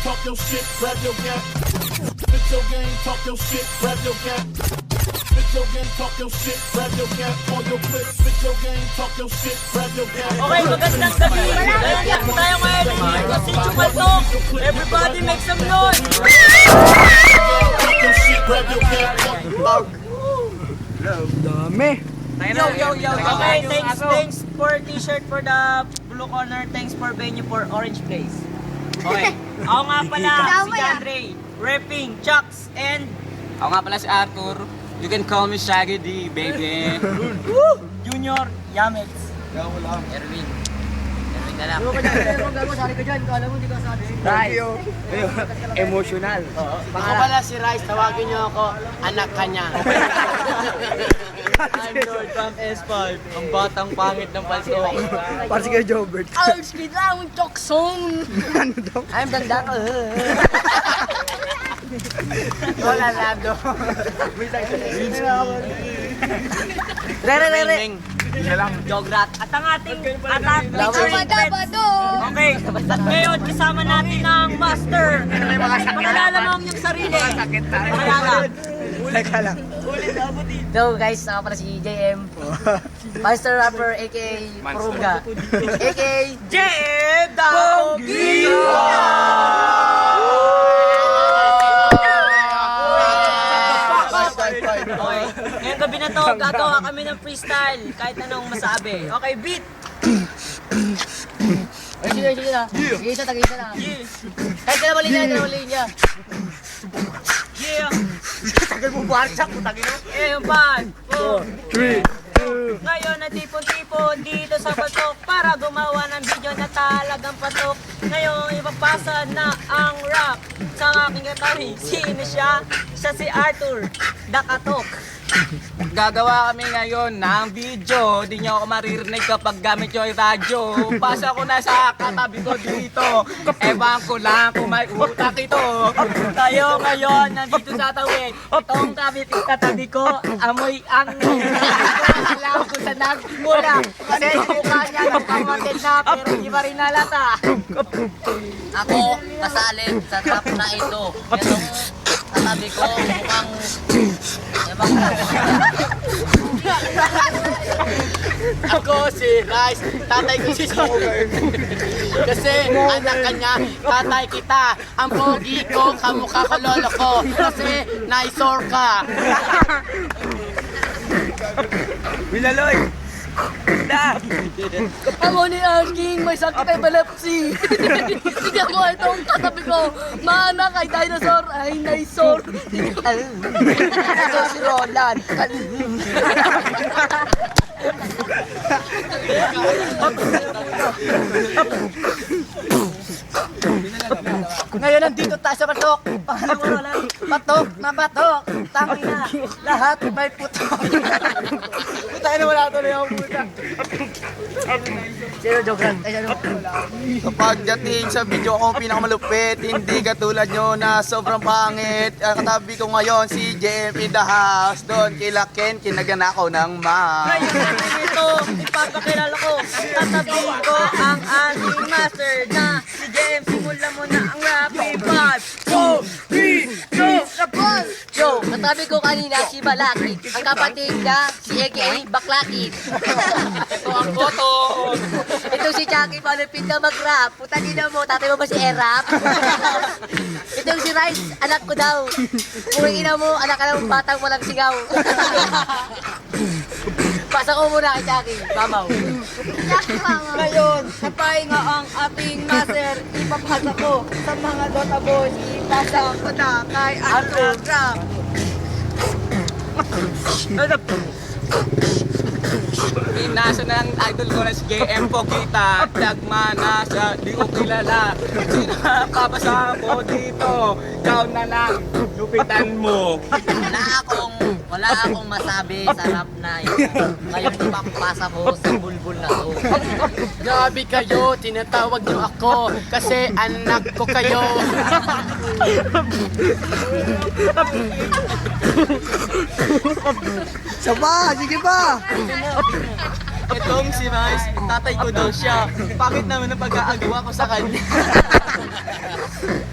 talk your shit, grab your gap. Spit your game, talk your shit, grab your gap. Spit your game, talk your shit, grab your gap. On your clip, spit your game, talk your shit, grab your gap. Okay, magandang gabi. Welcome tayo ngayon dito sa Chupal Talk. Everybody make some noise. Talk your shit, grab your gap. Okay, thanks for t-shirt for the blue corner. Thanks for venue for orange place. Okay. Ako nga pala si Andre, repping Chucks and Ako nga pala si Arthur. You can call me Shaggy D, baby. Junior Yamets. Erwin. Erwin na lang. Emotional. Ako pala si Rice, tawagin niyo ako anak kanya. I'm Lord from S5, ang batang pangit ng palsok. Para si Kuya Jobert. Arch, kailangan Chokson! Ano daw? I'm danda ko. Wala lang do. Re. Jograt. At ang ating featuring friends. Okay, at ngayon kasama natin ang master. Pakilala mo ang iyong sarili. Pakilala. Teka lang. So guys, ako pala si JM. Master rapper aka Purunga. Aka J.M. Dapogi! Okay, ngayong gabi na to, gagawa kami ng freestyle. Kahit anong masabi. Okay, beat! sige na. Sige na. Kahit dalawa linya. Yeah! Tagal mo barsak, putangin mo. Eh, 5, 4, 3, Ngayon natipon-tipon dito sa Patok para gumawa ng video na talagang patok. Ngayon ipapasa na ang rap sa aking katari. Sino siya? Siya si Arthur Dakatok. Gagawa kami ngayon ng video. Di nyo ako maririnig kapag gamit nyo yung radyo. Pasa ko na sa katabi ko dito. Ewan ko lang kung may utak ito. Tayo ngayon nandito sa tawid. Itong katabi ko, amoy ang alam ko sa nagmula. Kasi yung mukha niya nagkamatin na pero hindi pa rin nalata. Ako, kasalin sa trap na ito. Itong katabi ko, mukhang... Ako si Rice, tatay ko si Sober. Kasi anak kanya, tatay kita. Ang pogi ko, kamukha ko lolo ko. Kasi naisor ka. Wilaloy! Ako ni Arking, may sakit ay balapsi. Tignan mo itong katabi ko. Mana kay dinosaur ay naisor. Ito si Roland. Ngayon nandito tayo sa Patok. Patok na Patok. Tangin na. Lahat may putok. Tayo na wala tuloy ako puta. Zero Jograt. Kapag dating sa video kong pinakamalupit, hindi katulad nyo na sobrang pangit. Ang katabi ko ngayon si JM in the house. Doon kila Ken, kinagana ko ng ma. Ngayon ito, ipapakilala ko. Tatabihin ko ang ating master na si JM. Simula mo na ang rapping 5, 4, 3, go! Kapal! Yo, katabi ko kanina si Balakid. Ang kapatid na si AKA Baklakid. Ito ang photo. Ito si Chucky, malupit na mag-rap. Putang ina mo, tatay mo ba si Erap? Ito si Rice, anak ko daw. Kung ina mo, anak ka ng batang walang sigaw. Pasa ko muna kay Chucky, mamaw. Ngayon, napahinga ang ating master. Ipapasa ko sa mga Dota Boys. Ipasa ko na kay Arthur Rap. Pinasa ng idol ko na si JM Pogita. Dagma na siya, di ko kilala. Sino papasa mo dito? Ikaw na lang, lupitan mo. Wala akong masabi sa rap na yun. Ngayon ipapasa ko sa bulbul na to. Grabe kayo, tinatawag niyo ako kasi anak ko kayo. Saba, sige pa! Itong si Rice, tatay ko daw siya. Bakit naman ang pag-aagawa ko sa kanya?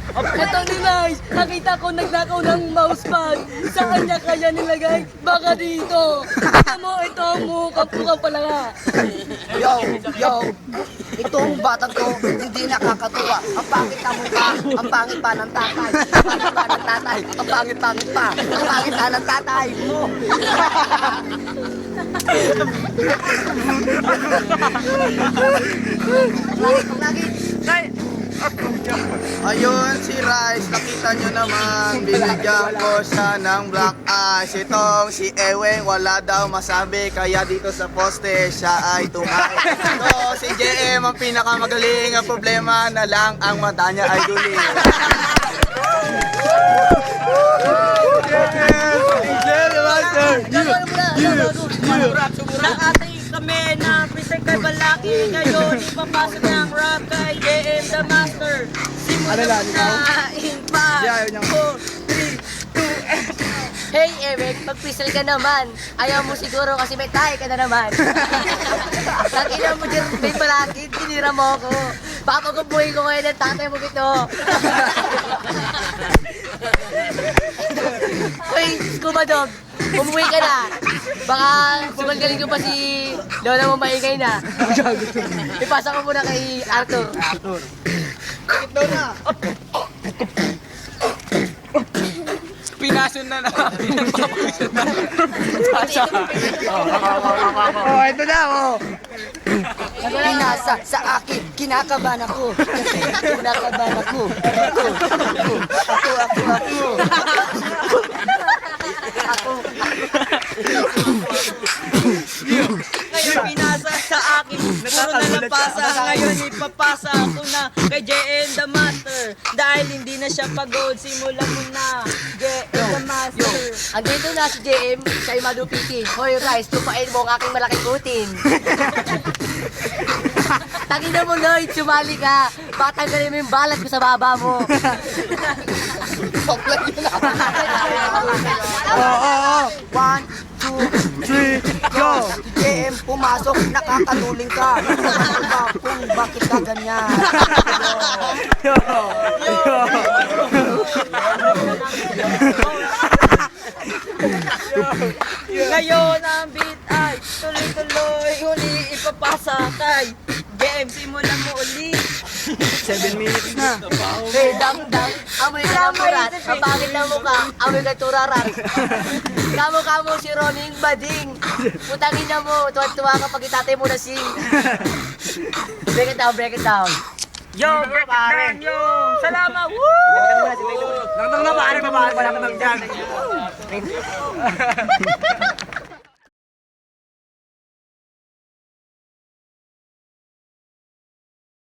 Ito ni Nice, nakita ko nagnakaw ng mousepad. Saan niya kaya nilagay? Baka dito. Ito mo, ito mo, kapuka pala nga. Yo, itong batang to, hindi nakakatuwa. Ang pangit na mukha, ang pangit pa ng tatay. Ang pangit pa ng tatay, ang pangit-pangit pa. Ang pangit pa ng tatay mo. Ayun si Rice, nakita nyo naman, binigyan ko siya ng black eyes. Itong si Eweng, wala daw masabi, kaya dito sa poste siya ay tumae. Ito si JM, ang pinakamagaling, ang problema na lang ang mata niya ay duli. Nakatay kami na present kay Balaki. Ngayon, ipapasok ng rap kay JM the Master. Simulan na in 5, 4, 3, 2, Hey Eric, mag-pistol ka naman. Ayaw mo siguro kasi may tayo ka na naman. Tag-ina mo dyan, may palakid, tinira mo ako. Papagubuhin ko ngayon ng tatay mo ito. Uy, Scuba Dog, umuwi ka na. Baka sumalgaling ko pa si Lola mo maingay na. Ipasa ko muna kay Arthur. Pinason na naman. Pinasa sa akin, kinakabahan ako. Kinakabahan ako. Ngayon pinasa sa akin, puro nalapasa. Ngayon ipapasa ko na kay JM the Master. Dahil hindi na siya pagod, simulan mo na JM the Master. Andito na si JM, siya'y madupitin. Hoy Rice, tupain mo ang aking malaking kutin. Tangin na mo Lloyd, sumali ka. Patanggalin mo yung balat ko sa baba mo. One, two, three, go! JM, pumasok, nakakanuling ka. Ano ba kung bakit ka ganyan? Ngayon ang beat ay tuloy-tuloy uli ipapasa kay JM. Simulan mo uli. 7 minutes na. Hey, dang-dang, amoy ka ng murat, ang pangit na mukha, amoy ka turarat. Kamo-kamo si Roming Bading. Putangin na mo, tuwa-tuwa kapag itatay mo na sing. Break it down, break it down. Yo, break it down, yo! Salamat! Woo! Nang na pare, wala ka nang dyan.